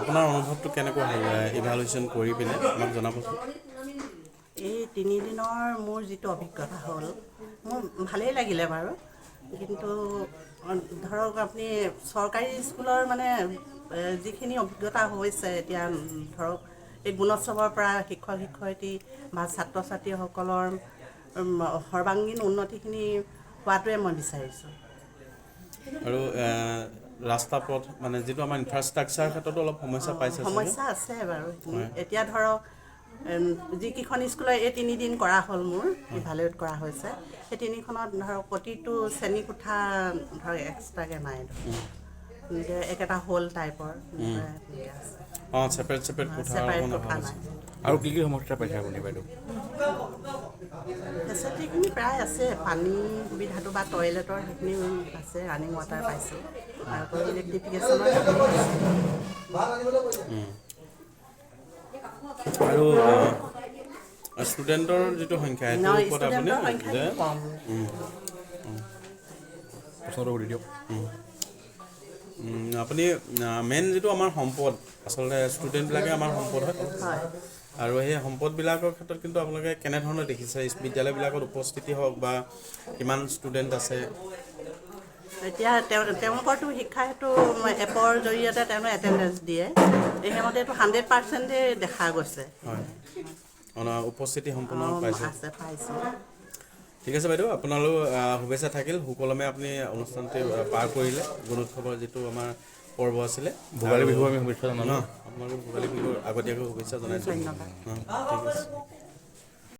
আপোনাৰ অনুভৱটো কেনেকুৱা হ'ল ইভালুৱেশ্যন কৰি পিনে আমাক জনাবচোন। এই 3 দিনৰ মোৰ যিটো অভিজ্ঞতা হ'ল মোৰ ভালেই লাগিলে বাৰু, কিন্তু ধৰক আপুনি চৰকাৰী স্কুলৰ মানে যিখিনি অভিজ্ঞতা হৈছে এতিয়া ধৰক এই গুণোৎসৱৰ পৰা শিক্ষক শিক্ষয়িত্ৰী বা ছাত্ৰ ছাত্ৰীসকলৰ সৰ্বাংগীন উন্নতিখিনি হোৱাটোৱে মই বিচাৰিছোঁ। আৰু ৰাস্তা পথ মানে যিটো আমাৰ ইনফ্ৰাষ্ট্ৰাকচাৰ ক্ষেত্ৰতো অলপ সমস্যা পাইছে চাগে। সমস্যা আছে বাৰু সেইখিনি। হয়। এতিয়া ধৰক যিকেইখন স্কুলৰ এই 3 দিন কৰা হ'ল মোৰ ইভালুৱেট কৰা হৈছে, সেই 3খনত ধৰক প্ৰতিটো শ্ৰেণীকোঠা ধৰক এক্সট্ৰাকৈ নাই একেটা হ'ল টাইপৰ আছে। অঁ ছেপাৰেট কোঠা ছেপাৰেট মানে কোঠা ভাল নাই। আছে। আৰু কি সমস্যা পাইছে আপুনি বাইদেউ? ফেচিলিটিখিনি প্ৰায় আছে, পানী সুবিধাটো বা টয়লেটৰ সেইখিনি আছে, ৰানিং ৱাটাৰ পাইছোঁ আৰু ইলেক্ট্ৰিফিকেশ্যনৰ আৰু ষ্টুডেণ্টৰ যিটো সংখ্যা সেইটোৰ ওপৰত আপুনি ষ্টুডেণ্টৰ সংখ্যাটো যে কম। প্ৰশ্নটো সুধি দিয়ক। আপুনি মেইন যিটো আমাৰ সম্পদ আচলতে ষ্টুডেণ্টবিলাকে আমাৰ সম্পদ হয়। হয়। আৰু সেই সম্পদবিলাকৰ ক্ষেত্ৰত কিন্তু আপোনালোকে কেনেধৰণে দেখিছে বিদ্যালয়বিলাকত উপস্থিতি হওক বা কিমান ষ্টুডেণ্ট আছে? এতিয়া তেওঁলোকৰতো শিক্ষা হেতু এপৰ জৰিয়তে তেওঁলোকে এটেণ্ডেঞ্চ দিয়ে, সেইমতেতো 100%ই দেখা গৈছে। হয়, উপস্থিতি সম্পূৰ্ণ পাইছে। আছে পাইছোঁ। ঠিক আছে বাইদেউ, আপোনালোক শুভেচ্ছা থাকিল। সুকলমে আপুনি অনুষ্ঠানটি পাৰ কৰিলে, গুণোৎসৱৰ যিটো আমাৰ পৰ্ব আছিলে। ভোগালী বিহু আমি শুভেচ্ছা জনালোঁ। আপোনালোক ভোগালী বিহুৰ আগতীয়াকৈ শুভেচ্ছা জনাইছোঁ। ধন্যবাদ। ঠিক আছে।